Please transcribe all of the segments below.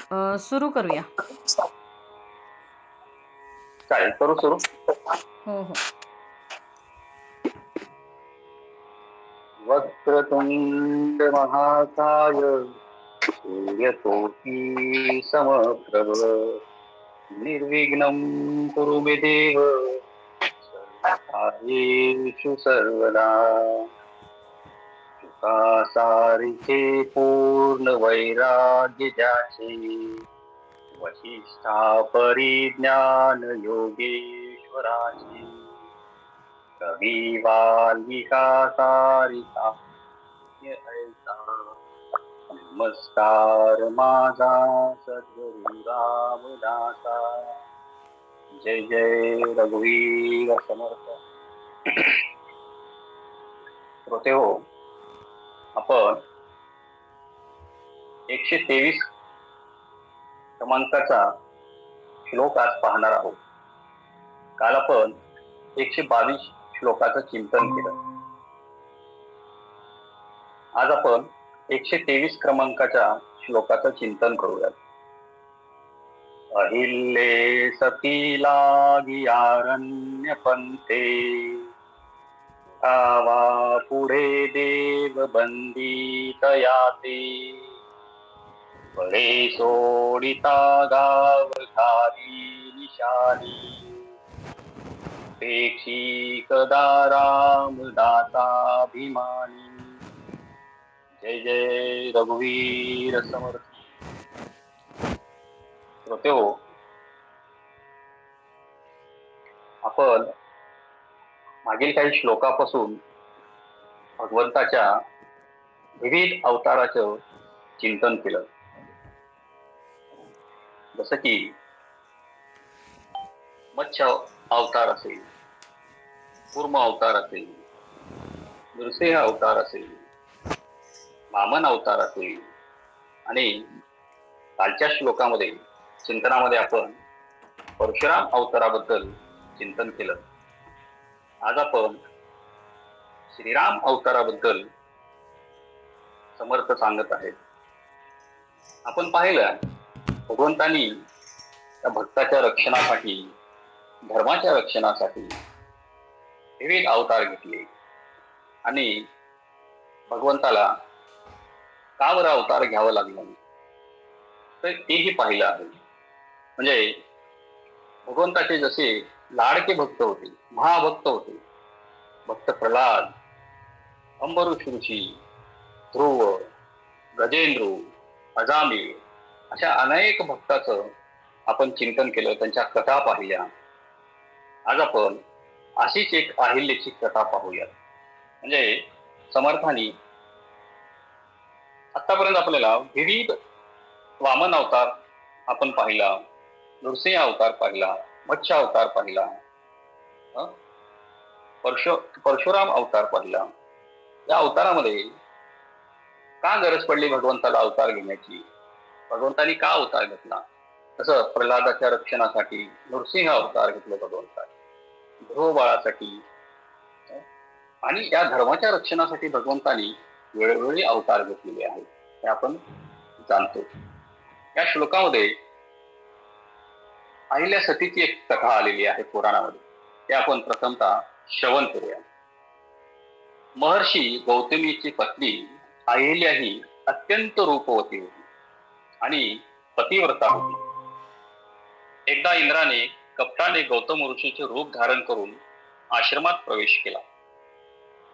सुरू करूया. काय करू सुरू? हो, हो. वक्रतुंड महाकाय सूर्यकोटि समप्रभ निर्विघ्नं कुरु मे देव सर्वकार्येषु सर्वदा. तुका सारिखे पूर्ण वैराग्य ज्याचे वशिष्ठा परिज्ञान योगेश्वराचे कवी वाल्मिका सारिका ऐसा नमस्कार माझा सद्गुरु रामदासा. जय जय रघुवीर समर्थ. श्रोते हो, आपण 123 क्रमांकाचा श्लोक आज पाहणार आहोत. काल आपण 122 श्लोकाचं चिंतन केलं. आज आपण 123 क्रमांकाच्या श्लोकाचं चिंतन करूयात. अहिल्ये सती लागी आरण्य पंथे आवा पुढे देव बंदी तयाते बळे सोडिता गाव घाली निशानी पेक्षी कदा राम दाताभिमानी. जय जय रघुवीर समर्थ. श्रोते हो, आपण मागील काही श्लोकापासून भगवंताच्या विविध अवताराचं चिंतन केलं. जसं की मत्स्य अवतार असेल, कूर्म अवतार असेल, नृसिंह अवतार असेल, वामन अवतार असेल आणि कालच्या श्लोकामध्ये चिंतनामध्ये आपण परशुराम अवताराबद्दल चिंतन केलं. आज आपण श्रीराम अवताराबद्दल समर्थ सांगत आहेत. आपण पाहिलं भगवंतांनी त्या भक्ताच्या रक्षणासाठी, धर्माच्या रक्षणासाठी विविध अवतार घेतले आणि भगवंताला का बरं अवतार घ्यावं लागलं तर तेही पाहिलं आहे. म्हणजे भगवंताचे जसे लाडके भक्त होते, महाभक्त होते, भक्त प्रल्हाद, अंबरीष ऋषी, ध्रुव, गजेंद्र, अजामिळ अशा अनेक भक्ताचं आपण चिंतन केलं, त्यांच्या कथा पाहिल्या. आज आपण अशीच एक अहिल्याची कथा पाहूया. म्हणजे समर्थांनी आतापर्यंत आपल्याला विविध वामन अवतार आपण पाहिला, नृसिंह अवतार पाहिला, मत्स्य अवतार पाहिला, परशुराम अवतार पाहिला. या अवतारामध्ये का गरज पडली भगवंताला अवतार घेण्याची, भगवंतानी का अवतार घेतला? तसं प्रल्हादाच्या रक्षणासाठी नृसिंह अवतार घेतले भगवंतानी, ध्रुव बाळासाठी आणि या धर्माच्या रक्षणासाठी भगवंतानी वेळोवेळी अवतार घेतलेले आहेत, हे आपण जाणतो. या श्लोकामध्ये अहिल्या सतीची एक कथा आलेली आहे पुराणामध्ये, ते आपण प्रथमतः श्रवण करूया. महर्षी गौतमीची पत्नी अहिल्या ही अत्यंत रूपवती होती आणि पतिव्रता होती. एकदा इंद्राने कपटाने गौतम ऋषीचे रूप धारण करून आश्रमात प्रवेश केला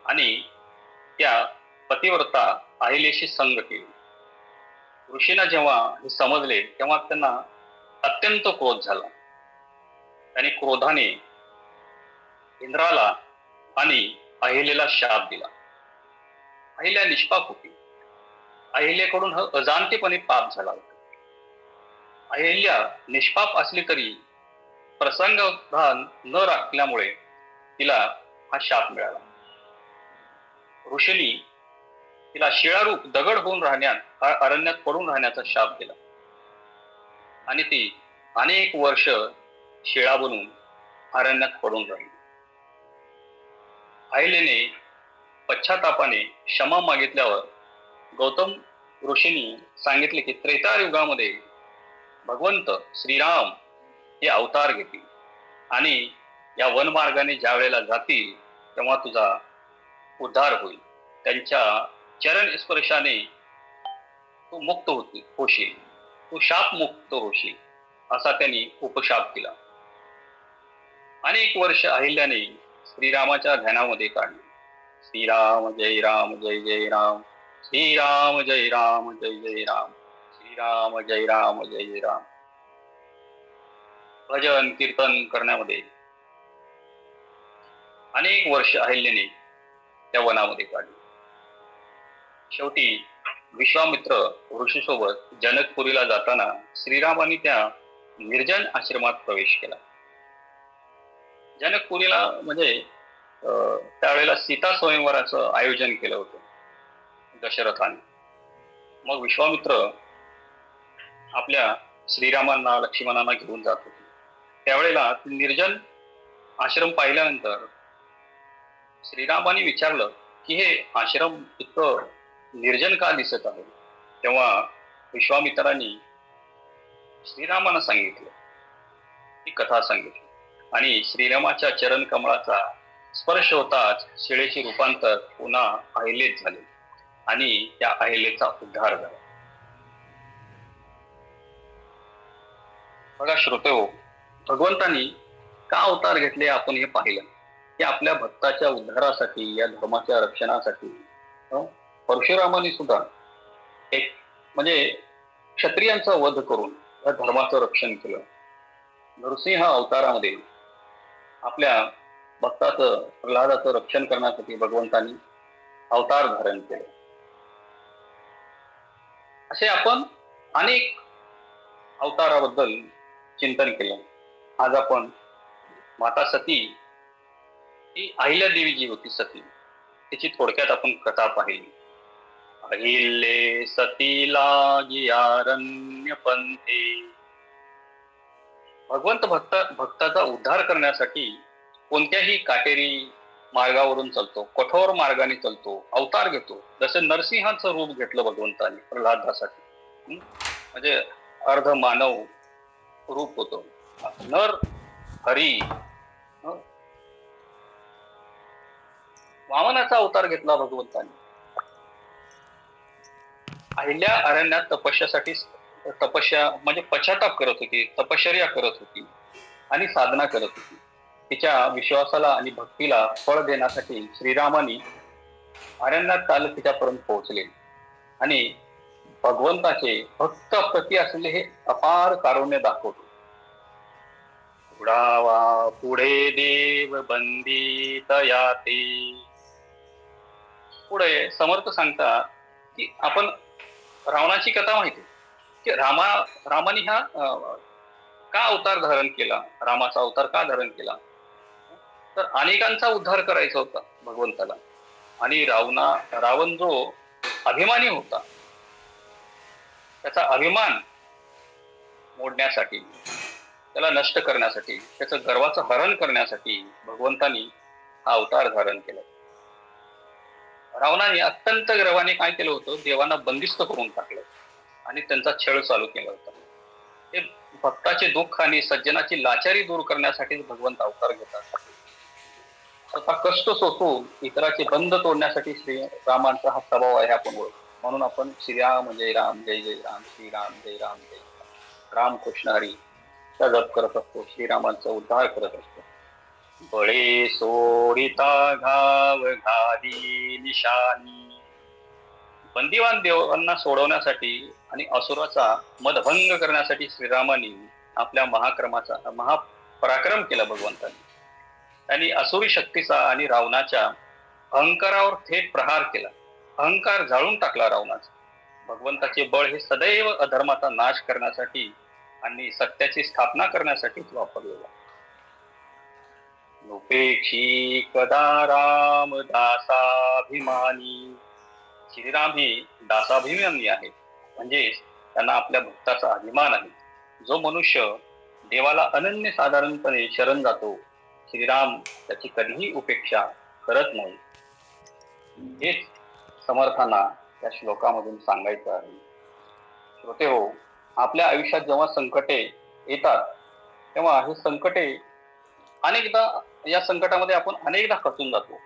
आणि त्या पतिव्रता अहिल्याशी संग केली. ऋषींना जेव्हा हे समजले तेव्हा त्यांना अत्यंत क्रोध झाला. त्यांनी क्रोधाने इंद्राला आणि अहिल्याला शाप दिला. अहिल्या निष्पाप होती. अहिल्याकडून हा अजाणतेपणे पाप झाला होता. अहिल्या निष्पाप असली तरी प्रसंगावधान न राखल्यामुळे तिला हा शाप मिळाला. ऋषींनी तिला शिळारूप दगड होऊन अरण्यात पडून राहण्याचा शाप दिला आणि ती अनेक वर्ष शिळा बनून अरण्यात पडून राहिली. अहिल्याने पश्चातापाने क्षमा मागितल्यावर गौतम ऋषींनी सांगितले की त्रेतायुगामध्ये भगवंत श्रीराम हे अवतार घेतील आणि या वनमार्गाने ज्या वेळेला जातील तेव्हा तुझा उद्धार होईल. त्यांच्या चरण स्पर्शाने तू मुक्त होशील, तू शाप मुक्त होशील, असा त्यांनी उपशाप दिला. अनेक वर्ष अहिल्याने श्रीरामाच्या ध्यानामध्ये काढली. श्रीराम जय राम जय जय राम, श्रीराम जय राम जय जय राम, श्रीराम जय राम जय जय राम. भजन कीर्तन करण्यामध्ये अनेक वर्ष अहिल्याने त्या वनामध्ये काढली. शेवटी विश्वामित्र ऋषीसोबत जनकपुरीला जाताना श्रीरामांनी त्या निर्जन आश्रमात प्रवेश केला. जनकपुरीला म्हणजे त्यावेळेला सीता स्वयंवराचं आयोजन केलं होतं दशरथाने. मग विश्वामित्र आपल्या श्रीरामांना लक्ष्मणांना घेऊन जात होते. त्यावेळेला निर्जन आश्रम पाहिल्यानंतर श्रीरामांनी विचारलं की हे आश्रम इतकं निर्जन का दिसत आहे. तेव्हा विश्वामित्रांनी श्रीरामांना सांगितलं, ही कथा सांगितली आणि श्रीरामाच्या चरण कमळाचा स्पर्श होताच शिळेचे रूपांतर पुन्हा अहिलेत झाले आणि त्या अहिलेचा उद्धार झाला. बघा श्रोतेहो, भगवंतांनी का अवतार घेतले आपण हे पाहिलं की आपल्या भक्ताच्या उद्धारासाठी, या धर्माच्या रक्षणासाठी. परशुरामांनी सुद्धा एक म्हणजे क्षत्रियांचा वध करून या धर्माचं रक्षण केलं. नरसिंह अवतारामध्ये आपल्या भक्ताचं, प्रल्हादाचं रक्षण करण्यासाठी भगवंतांनी अवतार धारण केले. असे आपण अनेक अवताराबद्दल चिंतन केलं. आज आपण माता सती ही अहिल्या देवी जी होती सती, तिची थोडक्यात आपण कथा पाहिली. अहिल्ये सतीला अरण्य पंथे. भगवंत भक्ताचा उद्धार करण्यासाठी कोणत्याही काटेरी मार्गावरून चालतो, कठोर मार्गाने चालतो, अवतार घेतो. जसं नरसिंहाचं रूप घेतलं भगवंताने प्रल्हादासाठी, म्हणजे अर्ध मानव रूप होतो. नर हरी. वामनाचा अवतार घेतला भगवंताने. अहिल्या अरण्यात तपस्या म्हणजे पश्चाताप करत होती, तपश्चर्या करत होती आणि साधना करत होती. तिच्या विश्वासाला आणि भक्तीला फळ देण्यासाठी श्रीरामानी अरण्यात चालत तिच्यापर्यंत पोहोचले आणि भगवंताचे भक्त प्रती असलेले हे अपार कारुण्य दाखवतो. उडावा पुढे देव बंदित याते. पुढे समर्थ सांगता की आपण रावणाची कथा माहिती की रामाने हा का अवतार धारण केला, रामाचा अवतार का धारण केला, तर अनेकांचा उद्धार करायचा होता भगवंताला. आणि रावण जो अभिमानी होता, त्याचा अभिमान मोडण्यासाठी, त्याला नष्ट करण्यासाठी, त्याचं गर्वाचं हरण करण्यासाठी भगवंतानी हा अवतार धारण केला. रावणाने अत्यंत गर्वाने काय केलं होतं, देवांना बंदिस्त करून टाकलं आणि त्यांचा छळ चालू केला होता. हे भक्ताचे दुःख आणि सज्जनाची लाचारी दूर करण्यासाठी भगवंत अवतार घेतात. स्वतः कष्ट सोसून इतराचे बंध तोडण्यासाठी श्रीरामांचा हा स्वभाव आहे आपण ओळखतो. म्हणून आपण श्रीराम जय राम जय जय राम, श्रीराम जय राम जय राम कृष्ण हरी चा जप करत असतो, श्रीरामांचा उद्धार करत असतो. बळे सोडिता घाव घाली निशानी. बंदिवान देवांना सोडवण्यासाठी आणि असुराचा मदभंग करण्यासाठी श्रीरामांनी आपल्या महापराक्रम केला भगवंतांनी. त्यांनी असुरी शक्तीचा आणि रावणाच्या अहंकारावर थेट प्रहार केला. अहंकार जाळून टाकला रावणाचा. भगवंताचे बळ हे सदैव अधर्माचा नाश करण्यासाठी आणि सत्याची स्थापना करण्यासाठीच वापरलेला. नुपेक्षी कदा राम दासाभिमानी. श्रीराम हे दासाभिमानी आहेत, म्हणजे त्यांना आपल्या भक्ताचा अभिमान आहे. जो मनुष्य देवाला अनन्यसाधारणपणे शरण जातो, श्रीराम त्याची कधीही उपेक्षा करत नाही. हेच समर्थांना या श्लोकामधून सांगायचं आहे. श्रोते हो, आपल्या आयुष्यात जेव्हा संकटे येतात तेव्हा हे संकटे अनेकदा या संकटामध्ये आपण अनेकदा खचून जातो,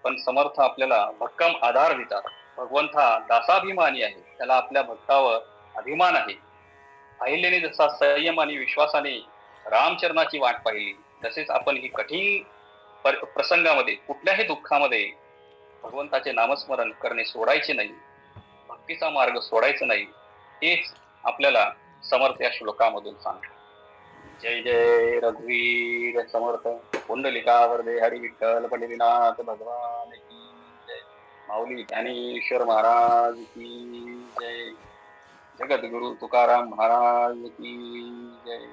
पण समर्थ आपल्याला भक्कम आधार देतात. भगवंत हा दासाभिमानी आहे, त्याला आपल्या भक्तावर अभिमान आहे. अहिल्याने जसा संयम आणि विश्वासाने रामचरणाची वाट पाहिली, तसेच आपण ही कठीण प्रसंगामध्ये कुठल्याही दुःखामध्ये भगवंताचे नामस्मरण करणे सोडायचे नाही, भक्तीचा मार्ग सोडायचा नाही. हेच आपल्याला समर्थ या श्लोकामधून सांगतात. जय जय रघुवीर समर्थ. पुंडलिकावरदे हरी विठ्ठल पंढरीनाथ भगवान की जय. माऊली ज्ञानेश्वर महाराज की जय. जगद्गुरु तुकाराम महाराज की जय.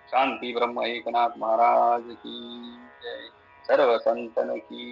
शांती ब्रह्म एकनाथ महाराज की जय. सर्व संतन की